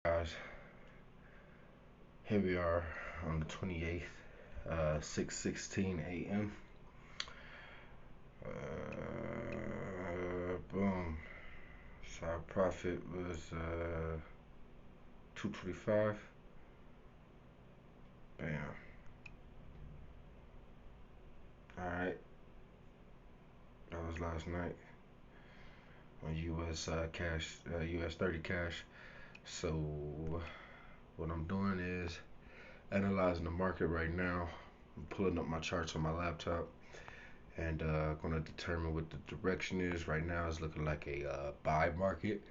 Guys, here we are on the 28th, 6:16 a.m. Boom. So our profit was 225. Bam. All right, that was last night on US30 cash. So what I'm doing is analyzing the market right now. I'm pulling up my charts on my laptop and gonna determine what the direction is. Right now, it's looking like a buy market.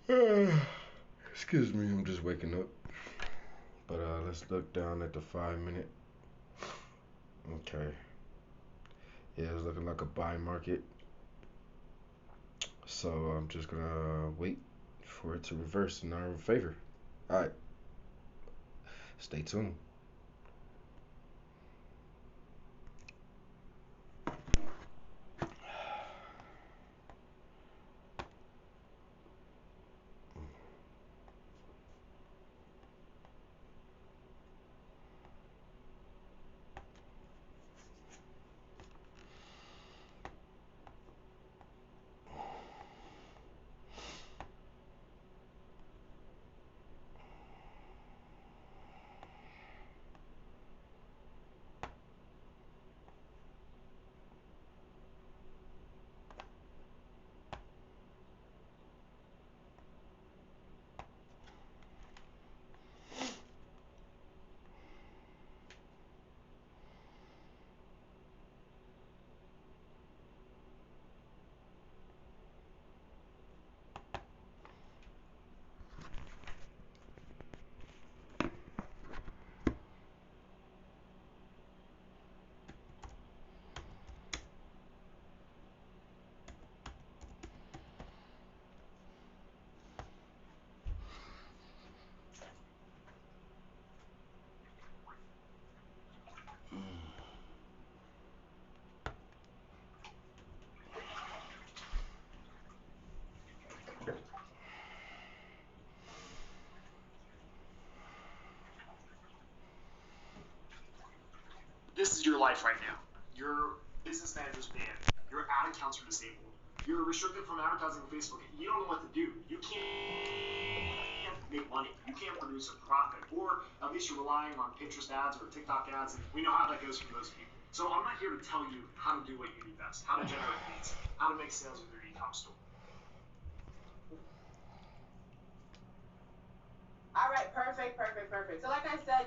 Excuse me, I'm just waking up. But let's look down at the 5 minute. Okay, yeah, it's looking like a buy market. So I'm just gonna wait for it to reverse in our favor. All right, stay tuned. This is your life right now. Your business manager's banned. Your ad accounts are disabled. You're restricted from advertising on Facebook. You don't know what to do. You can't make money. You can't produce a profit. Or at least you're relying on Pinterest ads or TikTok ads. And we know how that goes for most people. So I'm not here to tell you how to do what you do best, how to generate leads, how to make sales with your e-com store. All right, perfect, perfect, perfect. So like I said,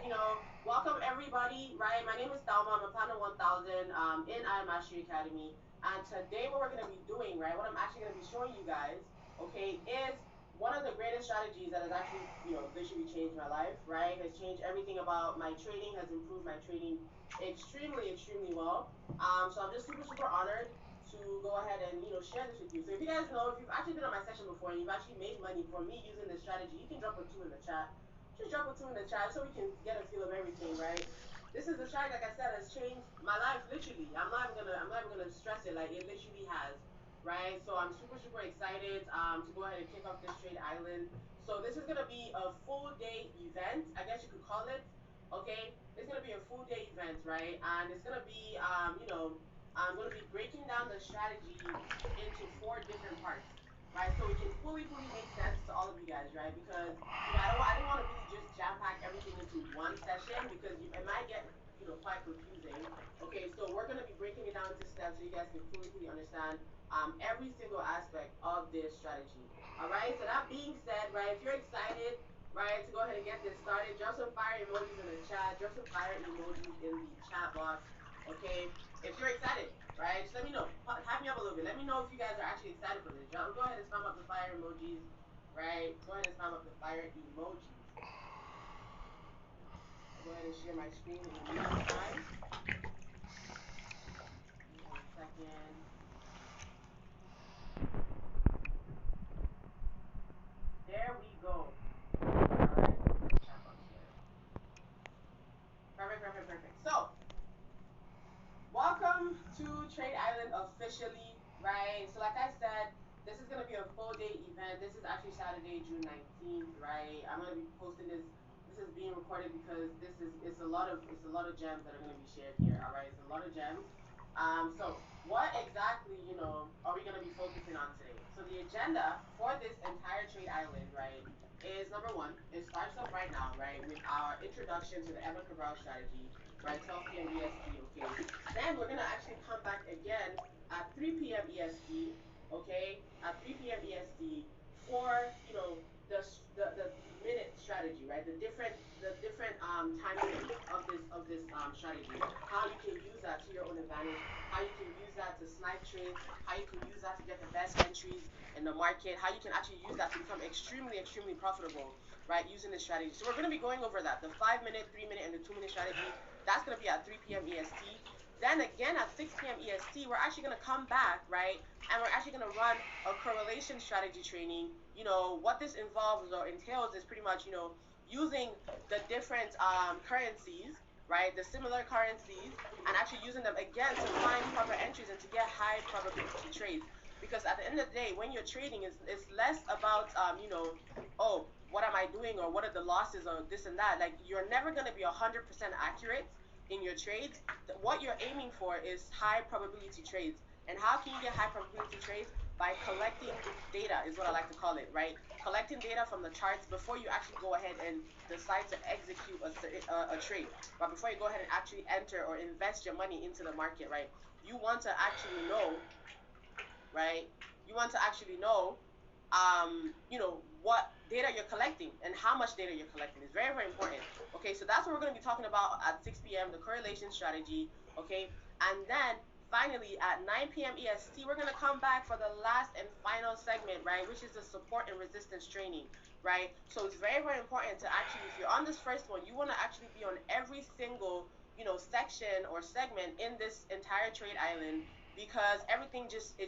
welcome everybody, right? My name is Thelma. I'm a Planner 1000 in I Mastery Academy. And today what we're going to be doing, right, what I'm actually going to be showing you guys, okay, is one of the greatest strategies that has actually, literally changed my life, right? Has changed everything about my trading, has improved my trading extremely, extremely well. So I'm just super, super honored to go ahead and share this with you. So if you guys know, if you've actually been on my session before and you've actually made money from me using this strategy, you can drop a two in the chat. Just drop a two in the chat so we can get a feel of everything, right? This is the strategy, like I said, has changed my life literally. I'm not even gonna stress it, like it literally has, right? So I'm super super excited to go ahead and kick off this trade island. So this is gonna be a full day event, I guess you could call it. Okay, it's gonna be a full day event, right? And it's gonna be I'm going to be breaking down the strategy into four different parts, right? So it can fully make sense to all of you guys, right? Because I didn't want to really just jam pack everything into one session because it might get quite confusing. Okay, so we're going to be breaking it down into steps so you guys can fully understand every single aspect of this strategy. All right. So that being said, right, if you're excited, right, to go ahead and get this started, drop some fire emojis in the chat, drop some fire emojis in the chat box. Okay, if you're excited, right? Just let me know. Hype me up a little bit. Let me know if you guys are actually excited for this. Go ahead and spam up the fire emojis, right? Go ahead and spam up the fire emojis. I'll go ahead and share my screen in the meantime. One second. There we go. All right. Chat box here. Perfect, perfect, perfect. So, welcome to Trade Island officially, right? So like I said, this is going to be a full day event. This is actually Saturday. Friday, June 19th, right? I'm gonna be posting this. This is being recorded because it's a lot of gems that are gonna be shared here. All right, it's a lot of gems. So what exactly, are we gonna be focusing on today? So the agenda for this entire trade island, right, is number one. It starts off right now, right, with our introduction to the Evan Cabral strategy, right, 12 p.m. EST. Okay. Then we're gonna actually come back again at 3 p.m. EST, okay, at 3 p.m. EST for the minute strategy, right? The different time minutes of this strategy. How you can use that to your own advantage. How you can use that to snipe trades. How you can use that to get the best entries in the market. How you can actually use that to become extremely profitable, right? Using this strategy. So we're going to be going over that. The 5 minute, 3 minute, and the 2 minute strategy. That's going to be at 3 p.m. EST. Then again at 6 p.m. EST, we're actually going to come back, right? And we're actually going to run a correlation strategy training. What this involves or entails is pretty much, using the different currencies, right? The similar currencies, and actually using them again to find proper entries and to get high probability trades. Because at the end of the day, when you're trading, it's less about, oh, what am I doing or what are the losses or this and that. Like, you're never going to be 100% accurate in your trades. What you're aiming for is high probability trades. And how can you get high probability trades? By collecting data is what I like to call it, right? Collecting data from the charts before you actually go ahead and decide to execute a trade. But before you go ahead and actually enter or invest your money into the market, right? You want to actually know, right? You want to actually know, what data you're collecting and how much data you're collecting is very important. Okay, so that's what we're going to be talking about at 6 p.m. The correlation strategy. Okay, and then finally at 9 p.m. EST, we're going to come back for the last and final segment, right, which is the support and resistance training, right? So it's very important to actually, if you're on this first one, you want to actually be on every single section or segment in this entire trade island, because everything just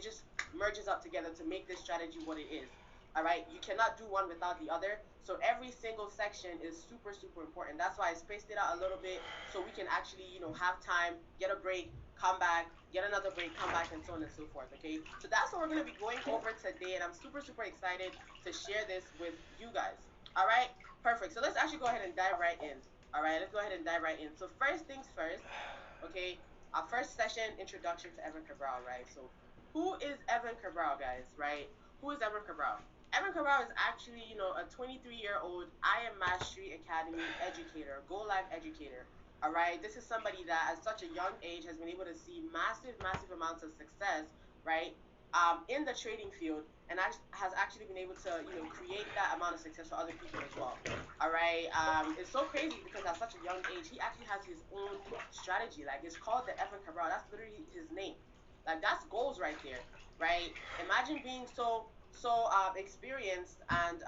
merges up together to make this strategy what it is. All right, you cannot do one without the other. So every single section is super important. That's why I spaced it out a little bit so we can actually have time, get a break, come back, get another break, come back, and so on and so forth. Okay, so that's what we're going to be going over today, and I'm super excited to share this with you guys. All right, perfect. So let's actually go ahead and dive right in. All right, let's go ahead and dive right in. So first things first. Okay, our first session, introduction to Evan Cabral, right? So who is Evan Cabral, guys, right? Who is Evan Cabral? Evan Cabral is actually, a 23-year-old I Am Mastery Academy educator, Go Live educator. All right, this is somebody that at such a young age has been able to see massive amounts of success, right, in the trading field, and has actually been able to, create that amount of success for other people as well. All right, it's so crazy because at such a young age, he actually has his own strategy. Like, it's called the Evan Cabral. That's literally his name. Like, that's goals right there, right? Imagine being so experienced and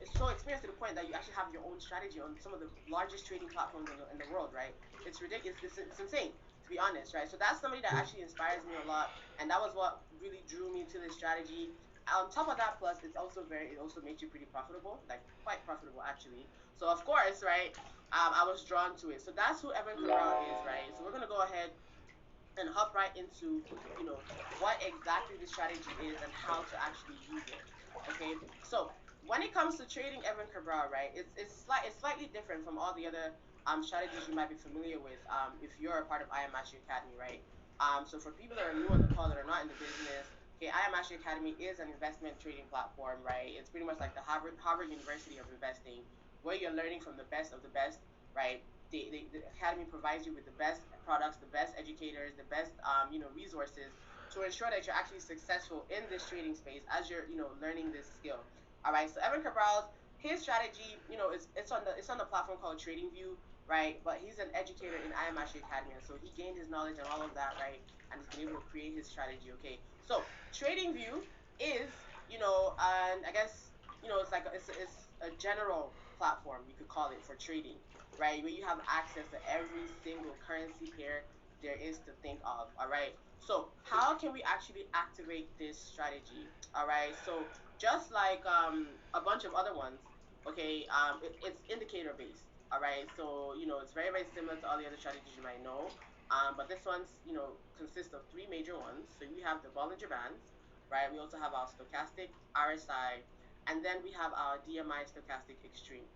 it's so experienced to the point that you actually have your own strategy on some of the largest trading platforms in the world, right? It's ridiculous. It's insane, to be honest, right? So that's somebody that actually inspires me a lot, and that was what really drew me to this strategy. On top of that, plus it also makes you pretty profitable, like quite profitable actually. So of course, right, I was drawn to it. So that's who Evan Cabral is, right? So we're gonna go ahead and hop right into what exactly the strategy is and how to actually use it. Okay, so when it comes to trading Evan Cabral, right, it's slightly different from all the other strategies you might be familiar with if you're a part of I Am Mastery Academy, right? So for people that are new on the call that are not in the business, okay, I Am Mastery Academy is an investment trading platform, right? It's pretty much like the Harvard University of investing, where you're learning from the best of the best, right? The academy provides you with the best products, the best educators, the best resources to ensure that you're actually successful in this trading space as you're learning this skill. All right. So Evan Cabral's his strategy, it's on the platform called TradingView, right? But he's an educator in I Am Mastery Academy, and so he gained his knowledge and all of that, right? And he's been able to create his strategy. Okay. So TradingView is and I guess it's like it's a general platform, you could call it, for trading, right? Where you have access to every single currency pair there is to think of. All right. So how can we actually activate this strategy? All right. So just like a bunch of other ones, okay, it's indicator based. All right. So it's very similar to all the other strategies you might know. But this one's consists of three major ones. So we have the Bollinger Bands, right? We also have our stochastic, RSI, and then we have our DMI stochastic extreme.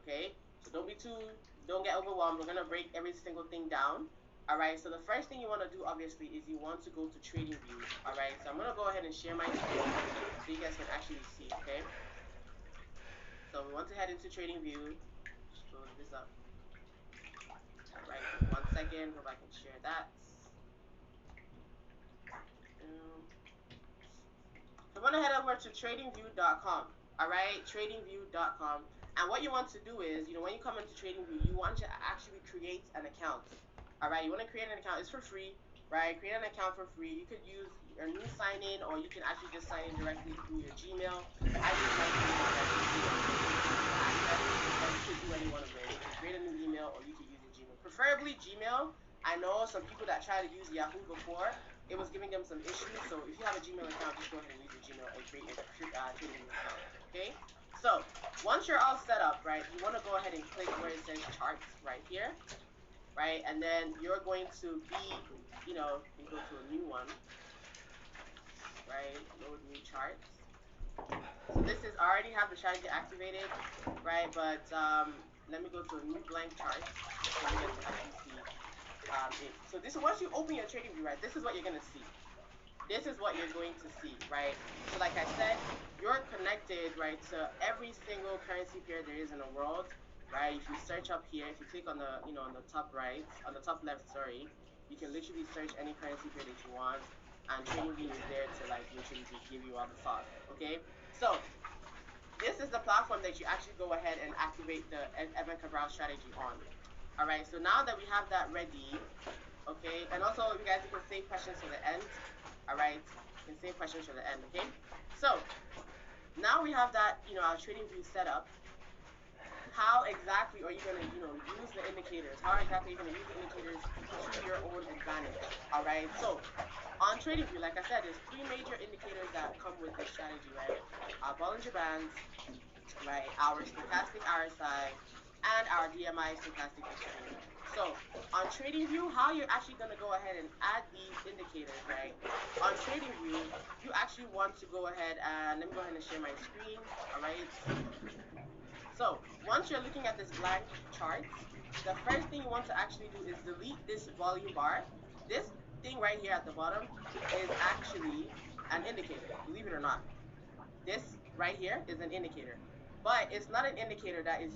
Okay, so don't get overwhelmed. We're gonna break every single thing down. All right, so the first thing you want to do obviously is you want to go to trading view. All right, so I'm gonna go ahead and share my screen so you guys can actually see. Okay, so we want to head into trading view. Just load this up. All right, 1 second. Hope I can share that. So I'm gonna head over to tradingview.com. All right, tradingview.com. And what you want to do is, when you come into TradingView, you want to actually create an account. All right, you want to create an account. It's for free, right? Create an account for free. You could use your new sign in, or you can actually just sign in directly through your Gmail. I just like to you could do any one of those. You can create a new email, or you could use your Gmail. Preferably Gmail. I know some people that tried to use Yahoo before, it was giving them some issues. So if you have a Gmail account, just go ahead and use your Gmail and create a trading account. Okay. So once you're all set up, right, you want to go ahead and click where it says charts right here, right, and then you're going to be, you go to a new one, right, load new charts. So this is I already have the strategy activated, right, but let me go to a new blank chart so you guys can actually see it. So this is once you open your trading view, right, this is what you're going to see. This is what you're going to see, right? So like I said, you're connected, right, to every single currency pair there is in the world, right? If you search up here, if you click on the, on the top right, on the top left, sorry, you can literally search any currency pair that you want, and TradingView is there to like literally just give you all the sauce, okay? So this is the platform that you actually go ahead and activate the Evan Cabral strategy on. All right, so now that we have that ready, okay, and also you guys can save questions to the end. All right, you can save questions for the end. Okay, so now we have that, our trading view set up. How exactly are you going to, use the indicators? How exactly are you going to use the indicators to your own advantage? All right, so on trading view, like I said, there's 3 major indicators that come with this strategy, right? Our Bollinger Bands, right? Our stochastic RSI, and our DMI stochastic extreme. So on TradingView, how you're actually going to go ahead and add these indicators, right? On TradingView, you actually want to go ahead and let me go ahead and share my screen. All right. So once you're looking at this blank chart, the first thing you want to actually do is delete this volume bar. This thing right here at the bottom is actually an indicator, believe it or not. This right here is an indicator, but it's not an indicator that is